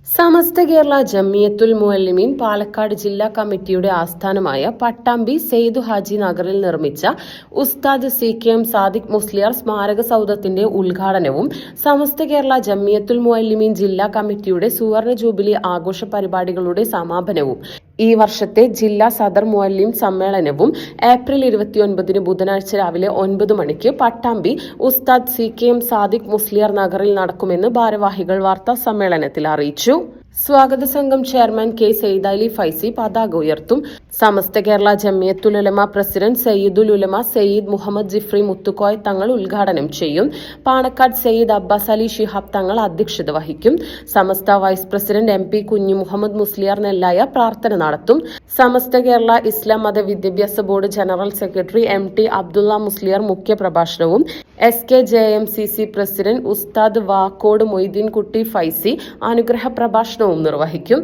സമസ്ത കേരള ജമിയത്തുൽ മുഅല്ലിമീൻ പാലക്കാട് ജില്ലാ കമ്മിറ്റിയുടെ ആസ്ഥാനമായ പട്ടാമ്പി സെയ്ദ് ഹാജി നഗറിൽ നിർമ്മിച്ച ഉസ്താദ് CKM സാദിഖ് മുസ്ലിയാർ സ്മാരക സൗധത്തിന്റെ ഉദ്ഘാടനവും സമസ്ത കേരള ജമിയത്തുൽ മുഅല്ലിമീൻ ജില്ലാ കമ്മിറ്റിയുടെ സുവർണ ജൂബിലി ആഘോഷ പരിപാടികളുടെ സമാപനവും ഈ വർഷത്തെ ജില്ലാ സദർ മുഅല്ലിം സമ്മേളനവും ഏപ്രിൽ 29 ബുധനാഴ്ച രാവിലെ 9 മണിക്ക് പട്ടാമ്പി ഉസ്താദ് CKM സാദിഖ് മുസ്ലിയാർ നഗറിൽ നടക്കുമെന്ന് ഭാരവാഹികൾ വാർത്താ സമ്മേളനത്തിൽ അറിയിച്ചു. സ്വാഗത സംഘം ചെയർമാൻ K. സയ്യിദ് ഫൈസി പതാക ഉയർത്തും. സമസ്ത കേരള ജമിയത്തുൽ ഉലമ പ്രസിഡന്റ് സയ്യിദുൽ ഉലമ സയ്യിദ് മുഹമ്മദ് ജിഫ്രി മുത്തുക്കോയ തങ്ങൾ ഉദ്ഘാടനം ചെയ്യും. പാണക്കാട് സയ്യിദ് അബ്ബാസ് അലി ശിഹാബ് തങ്ങൾ അധ്യക്ഷത വഹിക്കും. സമസ്ത വൈസ് പ്രസിഡന്റ് MP കുഞ്ഞു മുഹമ്മദ് മുസ്ലിയാർ നെല്ലായ പ്രാർത്ഥന നടത്തും. സമസ്ത Kerala Islam Matha Vidyabhyasa board general secretary MT Abdulla Musliyar മുഖ്യ പ്രഭാഷണവും SKJMCC പ്രസിഡന്റ് ഉസ്താദ് വാക്കോട് മൊയ്തീൻ കുട്ടി ഫൈസി അനുഗ്രഹ പ്രഭാഷണവും നിർവഹിക്കും.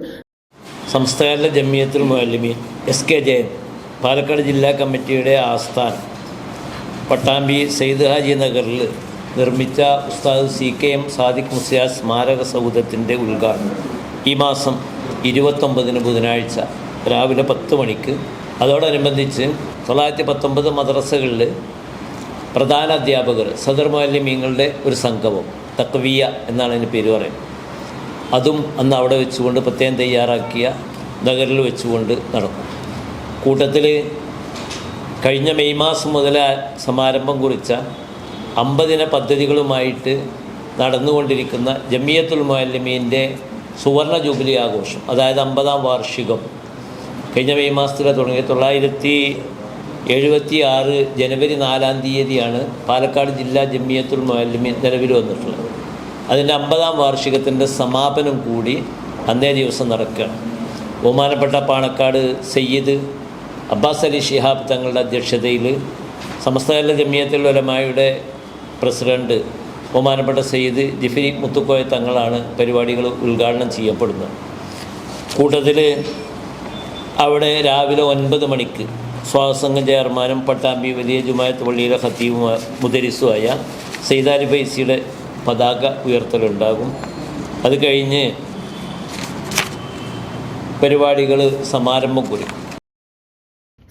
സമസ്ത കേരള ജമിയത്തുൽ മുഅല്ലിമീൻ SKJM പാലക്കാട് ജില്ലാ കമ്മിറ്റിയുടെ ആസ്ഥാനം പട്ടാമ്പി സെയ്ദ് ഹാജി നഗറിൽ നിർമ്മിച്ച ഉസ്താദ് CKM സാദിഖ് മുസ്ലിയാർ സ്മാരക സൗധത്തിൻ്റെ ഉദ്ഘാടനം ഈ മാസം 29 ബുധനാഴ്ച രാവിലെ 10 മണിക്ക്. അതോടനുബന്ധിച്ച് 919 മദ്രസകളിൽ പ്രധാന അധ്യാപകർ സദർ മുഅല്ലിമീങ്ങളുടെ ഒരു സംഗമം തഖ്വിയ എന്നാണ് അതിന് പേര് പറയുന്നത്. അതും അന്ന് അവിടെ വെച്ചുകൊണ്ട് പ്രത്യേകം തയ്യാറാക്കിയ നഗറിൽ വെച്ചുകൊണ്ട് നടക്കും. കൂട്ടത്തിൽ കഴിഞ്ഞ മെയ് മാസം മുതൽ സമാരംഭം കുറിച്ച 50 പദ്ധതികളുമായിട്ട് നടന്നുകൊണ്ടിരിക്കുന്ന ജമിയത്തുൽ മുഅല്ലിമീൻ്റെ സുവർണ ജൂബിലി ആഘോഷം, അതായത് 50ാം വാർഷികം കഴിഞ്ഞ മെയ് മാസത്തിലാണ് തുടങ്ങിയത്. 1976 ജനുവരി 4-ാം തീയതിയാണ് പാലക്കാട് ജില്ലാ ജമിയത്തുൽ മുഅല്ലിമീൻ നിലവിൽ വന്നിട്ടുള്ളത്. അതിൻ്റെ 50ാം വാർഷികത്തിൻ്റെ സമാപനം കൂടി അന്നേ ദിവസം നടക്കുകയാണ്. ബഹുമാനപ്പെട്ട പാണക്കാട് സയ്യിദ് അബ്ബാസ് അലി ശിഹാബ് തങ്ങളുടെ അധ്യക്ഷതയിൽ സമസ്ത കേരള ജമിയത്തുൽ ഉലമായുടെ പ്രസിഡന്റ് ബഹുമാനപ്പെട്ട സയ്യിദ് ജിഫ്രി മുത്തുക്കോയ തങ്ങളാണ് പരിപാടികൾ ഉദ്ഘാടനം ചെയ്യപ്പെടുന്നത്. കൂട്ടത്തിൽ അവിടെ രാവിലെ 9 മണിക്ക് സ്വാഗതസംഘം ചെയർമാനും പട്ടാമ്പി വലിയ ജുമായത്ത് പള്ളിയിലെ ഖത്തീബും മുദരിസുമായ സയ്യിദ് അലി ഫൈസിയുടെ പതാക ഉയർത്തലുണ്ടാകും. അത് കഴിഞ്ഞ് പരിപാടികൾ സമാരംഭം കുറിക്കും.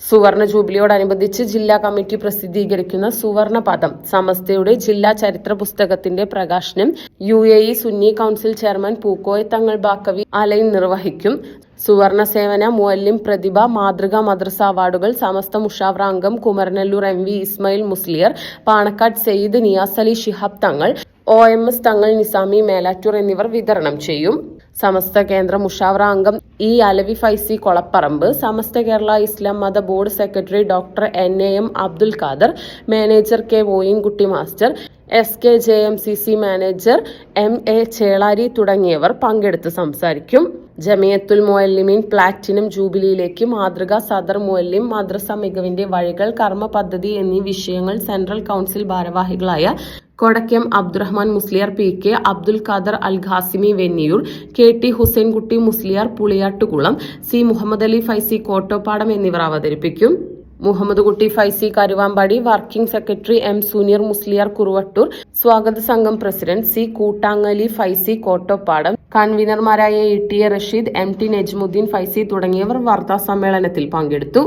സുവർണ ജൂബിലിയോടനുബന്ധിച്ച് ജില്ലാ കമ്മിറ്റി പ്രസിദ്ധീകരിക്കുന്ന സുവർണ പദം സമസ്തയുടെ ജില്ലാ ചരിത്ര പുസ്തകത്തിന്റെ പ്രകാശനം UAE Sunni council chairman Pookoya Thangal Baqavi align നിർവഹിക്കും. സുവർണ സേവന മുഅല്ലിം പ്രതിഭ മാതൃക മദ്രസ അവാർഡുകൾ സമസ്ത മുഷാവറ അംഗം കുമരനെല്ലൂർ MV ഇസ്മായിൽ മുസ്ലിയർ, പാണക്കാട് സയ്യിദ് നിയാസ് അലി ശിഹാബ് തങ്ങൾ, OMS തങ്ങൾ നിസാമി മേലാറ്റൂർ എന്നിവർ വിതരണം ചെയ്യും. സമസ്ത കേന്ദ്ര മുഷാവറ അംഗം E. അലവി ഫൈസി കൊളപ്പറമ്പ്, സമസ്ത Kerala Islam Matha board secretary doctor NAM Abdul Khader, manager K. Voinkutty master, SKJMCC manager MA Chelari തുടങ്ങിയവർ പങ്കെടുത്ത് സംസാരിക്കും. ജമിയത്തുൽ മുഅല്ലിമീൻ പ്ലാറ്റിനം ജൂബിലിയിലേക്ക് മാതൃക സദർ മുഅല്ലിം മദ്രസ മികവിന്റെ വഴികൾ കർമ്മ പദ്ധതി എന്നീ വിഷയങ്ങൾ സെൻട്രൽ കൌൺസിൽ ഭാരവാഹികളായ കൊടക്യം അബ്ദുറഹ്മാൻ മുസ്ലിയാർ PK, അബ്ദുൽ ഖാദർ അൽ ഖാസിമി വെന്നിയൂർ, KT ഹുസൈൻകുട്ടി മുസ്ലിയാർ പുളിയാട്ടുകുളം, C. മുഹമ്മദ് അലി ഫൈസി കോട്ടോപ്പാടം എന്നിവർ അവതരിപ്പിക്കും. Muhammad Kutty Faizi Karuvampady, working secretary M. Suneer Musliyar Kuruvattoor, സ്വാഗത സംഘം പ്രസിഡന്റ് C. കൂട്ടാങ്ങലി ഫൈസി കോട്ടോപ്പാടം, കൺവീനർമാരായ ETA റഷീദ്, MT നജ്മുദ്ദീൻ ഫൈസി തുടങ്ങിയവർ വാർത്താ സമ്മേളനത്തിൽ പങ്കെടുത്തു.